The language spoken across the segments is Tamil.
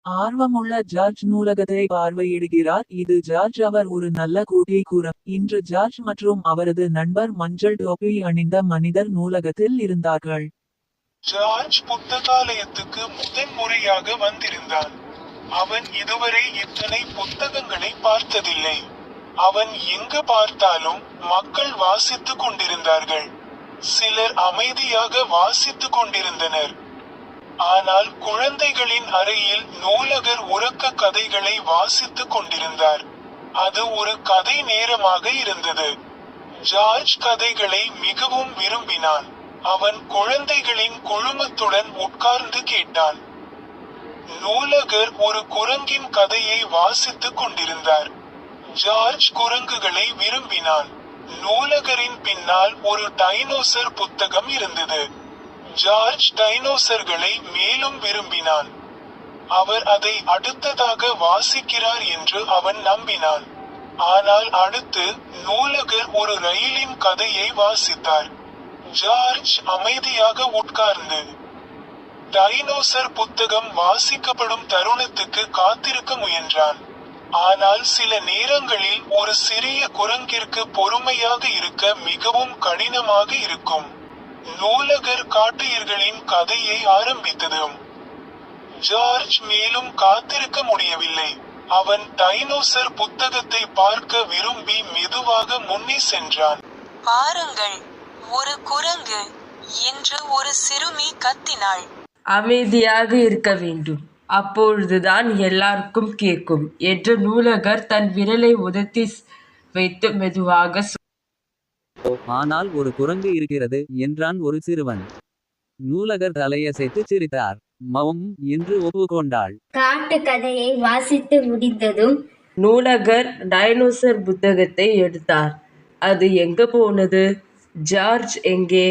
ஆர்வமுள்ள ஜார்ஜ் நூலகத்தை பார்வையிடுகிறார். இது ஜார்ஜ் அவர் ஒரு நல்ல கூட்டியை கூற. இன்று ஜார்ஜ் மற்றும் அவரது நண்பர் மஞ்சள் டோப்பி அணிந்த மனிதர் நூலகத்தில் இருந்தார்கள். ஜார்ஜ் புத்தகாலயத்துக்கு முதன்முறையாக வந்திருந்தான். அவன் இதுவரை இத்தனை புத்தகங்களை பார்த்ததில்லை. அவன் எங்கு பார்த்தாலும் மக்கள் வாசித்துக் கொண்டிருந்தார்கள். சிலர் அமைதியாக வாசித்துக் கொண்டிருந்தனர். ஆனால் குழந்தைகளின் அறையில் நூலகர் உறக்க கதைகளை வாசித்துக் கொண்டிருந்தார். அது ஒரு கதை நேரமாக இருந்தது. ஜார்ஜ் கதைகளை மிகவும் விரும்பினான். அவன் குழந்தைகளின் குழுமத்துடன் உட்கார்ந்து கேட்டான். நூலகர் ஒரு குரங்கின் கதையை வாசித்துக் கொண்டிருந்தார். ஜார்ஜ் குரங்குகளை விரும்பினான். நூலகரின் பின்னால் ஒரு டைனோசர் புத்தகம் இருந்தது. ஜார்ஜ் டைனோசர்களை மேலும் விரும்பினான். அவர் அதை அடுத்ததாக வாசிக்கிறார் என்று அவன் நம்பினான். ஆனால் அடுத்து நூலகர் ஒரு ரயிலின் கதையை வாசித்தார். ஜார்ஜ் அமைதியாக உட்கார்ந்து டைனோசர் புத்தகம் வாசிக்கப்படும் தருணத்துக்கு காத்திருக்க முயன்றான். ஆனால் சில நேரங்களில் ஒரு சிறிய குரங்கிற்கு பொறுமையாக இருக்க மிகவும் கடினமாக இருக்கும். நூலகர் காட்டுயிர்களின் கதையை ஆரம்பித்ததும் ஜார்ஜ் மேலும் காத்திருக்க முடியவில்லை. அவன் டைனோசர் புத்தகத்தை பார்க்க விரும்பி மெதுவாக முன்னே சென்றான். பாருங்கள், ஒரு குரங்கு என்று ஒரு சிறுமி கத்தினாள். அமைதியாக இருக்க வேண்டும், அப்பொழுதுதான் எல்லாருக்கும் கேட்கும் என்று நூலகர் தன் விரலை உதத்தி வைத்து மெதுவாக ஆனால் ஒரு குரங்கு இருக்கிறது என்றான் ஒரு சிறுவன். நூலகர் தலையசைத்து சிரித்தார். மவம் என்று ஒப்புக்கொண்டாள். காட்டு கதையை வாசித்து முடித்ததும் நூலகர் டைனோசர் புத்தகத்தை எடுத்தார். அது எங்க போனது? ஜார்ஜ் எங்கே?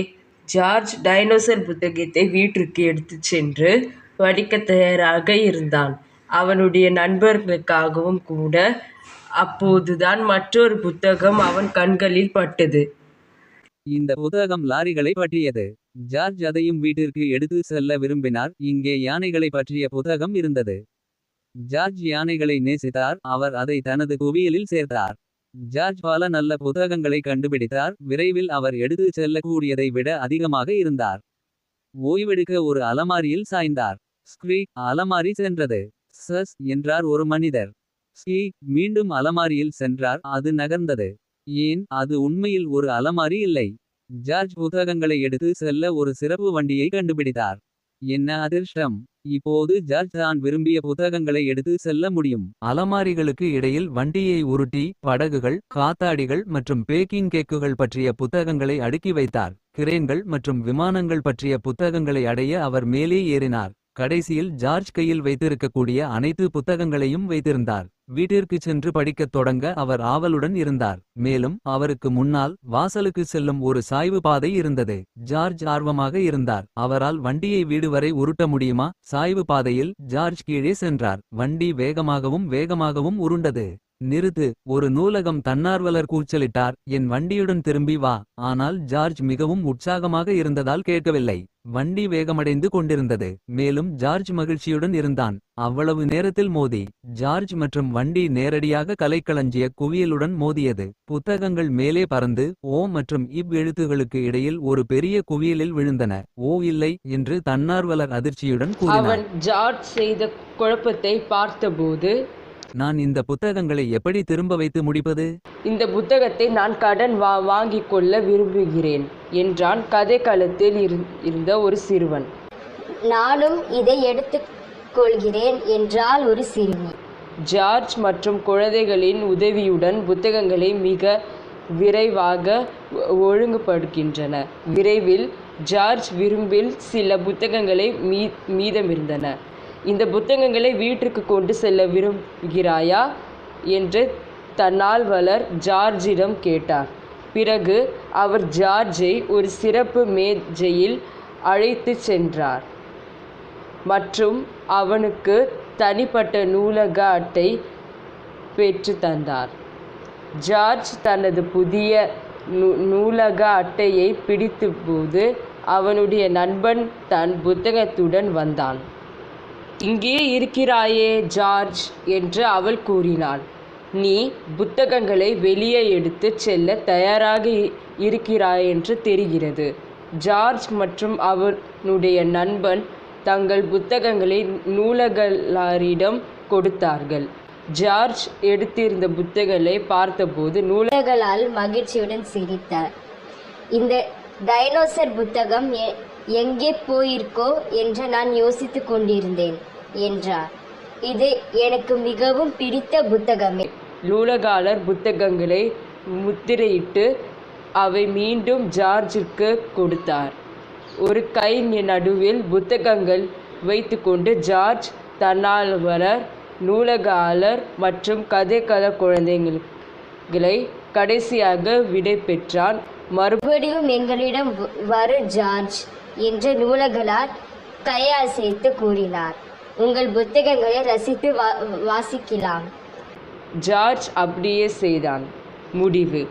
ஜார்ஜ் டைனோசர் புத்தகத்தை வீட்டிற்கு எடுத்து சென்று படிக்க தயாராக இருந்தான். அவனுடைய நண்பர்களுக்காகவும் கூட. அப்போதுதான் மற்றொரு புத்தகம் அவன் கண்களில் பட்டது. இந்த புத்தகம் லாரிகளை பற்றியது. ஜார்ஜ் அதையும் வீட்டிற்கு எடுத்து செல்ல விரும்பினார். இங்கே யானைகளை பற்றிய புத்தகம் இருந்தது. ஜார்ஜ் யானைகளை நேசித்தார். அவர் அதை தனது குவியலில் சேர்த்தார். ஜார்ஜ் பல நல்ல புத்தகங்களை கண்டுபிடித்தார். விரைவில் அவர் எடுத்து செல்லக்கூடியதை விட அதிகமாக இருந்தார். ஓய்வெடுக்க ஒரு அலமாரியில் சாய்ந்தார். ஸ்க்ரீக், அலமாரி சென்றது. சஸ் என்றார் ஒரு மனிதர். ஸ்கீக் மீண்டும் அலமாரியில் சென்றார். அது நகர்ந்தது. ஏன், அது உண்மையில் ஒரு அலமாரி இல்லை. ஜார்ஜ் புத்தகங்களை எடுத்து செல்ல ஒரு சிறப்பு வண்டியை கண்டுபிடித்தார். என்ன அதிர்ஷ்டம்! இப்போது ஜார்ஜ் தான் விரும்பிய புத்தகங்களை எடுத்து செல்ல முடியும். அலமாரிகளுக்கு இடையில் வண்டியை உருட்டி படகுகள், காத்தாடிகள் மற்றும் பேக்கிங் கேக்குகள் பற்றிய புத்தகங்களை அடுக்கி வைத்தார். கிரேன்கள் மற்றும் விமானங்கள் பற்றிய புத்தகங்களை அடைய அவர் மேலே ஏறினார். கடைசியில் ஜார்ஜ் கையில் வைத்திருக்கக்கூடிய அனைத்து புத்தகங்களையும் வைத்திருந்தார். வீட்டிற்கு சென்று படிக்கத் தொடங்க அவர் ஆவலுடன் இருந்தார். மேலும் அவருக்கு முன்னால் வாசலுக்கு செல்லும் ஒரு சாய்வு பாதை இருந்தது. ஜார்ஜ் ஆர்வமாக இருந்தார். அவரால் வண்டியை வீடு வரை உருட்ட முடியுமா? சாய்வு பாதையில் ஜார்ஜ் கீழே சென்றார். வண்டி வேகமாகவும் வேகமாகவும் உருண்டது. நிறுத்து! ஒரு நூலகம் தன்னார்வலர் கூச்சலிட்டார். என் வண்டியுடன் திரும்பி வா! ஆனால் ஜார்ஜ் மிகவும் உற்சாகமாக இருந்ததால் கேட்கவில்லை. வண்டி வேகமடைந்து கொண்டிருந்தது. மேலும் ஜார்ஜ் மகிழ்ச்சியுடன் இருந்தான். அவ்வளவு நேரத்தில் மோதி ஜார்ஜ் மற்றும் வண்டி நேரடியாக கலைக்களஞ்சிய குவியலுடன் மோதியது. புத்தகங்கள் மேலே பறந்து ஓ மற்றும் இப் எழுத்துகளுக்கு இடையில் ஒரு பெரிய குவியலில் விழுந்தன. ஓ இல்லை என்று தன்னார்வலர் அதிர்ச்சியுடன் கூறினார். அவன் ஜார்ஜ் செய்த குழப்பத்தை பார்த்தபோது, நான் இந்த புத்தகங்களை எப்படி திரும்ப வைத்து முடிப்பது? இந்த புத்தகத்தை நான் கடன் வாங்கிக் கொள்ள விரும்புகிறேன் என்றான் கதைக்களத்தில் இருந்த ஒரு சிறுவன். நானும் இதை எடுத்துக் கொள்கிறேன் என்றால் ஒரு சிறுமி. ஜார்ஜ் மற்றும் குழந்தைகளின் உதவியுடன் புத்தகங்களை மிக விரைவாக ஒழுங்குபடுகின்றன. விரைவில் ஜார்ஜ் விரும்பில் சில புத்தகங்களை மீதமிருந்தன. இந்த புத்தகங்களை வீட்டிற்கு கொண்டு செல்ல விரும்புகிறாயா என்று தன்னார்வலர் ஜார்ஜிடம் கேட்டார். பிறகு அவர் ஜார்ஜை ஒரு சிறப்பு மேஜையில் அழைத்து சென்றார் மற்றும் அவனுக்கு தனிப்பட்ட நூலக அட்டை பெற்று தந்தார். ஜார்ஜ் தனது புதிய நூலக அட்டையை பிடித்தபோது அவனுடைய நண்பன் தன் புத்தகத்துடன் வந்தான். இங்கே இருக்கிறாயே ஜார்ஜ் என்று அவள் கூறினாள். நீ புத்தகங்களை வெளியே எடுத்துச் செல்ல தயாராக இருக்கிறாய் என்று தெரிகிறது. ஜார்ஜ் மற்றும் அவனுடைய நண்பன் தங்கள் புத்தகங்களை நூலகலாரிடம் கொடுத்தார்கள். ஜார்ஜ் எடுத்திருந்த புத்தகங்களை பார்த்தபோது நூலகலால் மகிழ்ச்சியுடன் சிரித்தார். இந்த டைனோசர் புத்தகம் எங்கே போயிருக்கோ என்று நான் யோசித்து கொண்டிருந்தேன் என்றார். இது எனக்கு மிகவும் பிடித்த புத்தகமே. நூலகாளர் புத்தகங்களை முத்திரையிட்டு அவை மீண்டும் ஜார்ஜிற்கு கொடுத்தார். ஒரு கை நடுவில் புத்தகங்கள் வைத்துக்கொண்டு ஜார்ஜ் தன்னார்வலர், நூலகாளர் மற்றும் கதைக்கள குழந்தைகளை கடைசியாக விடை பெற்றான். மறுபடியும் எங்களிடம் வரு ஜார்ஜ் என்று நூலகலார் கையசைத்து கூறினார். உங்கள் புத்தகங்களை ரசித்து வாசிக்கலாம். ஜார்ஜ் அப்படியே செய்தான். முடிவு.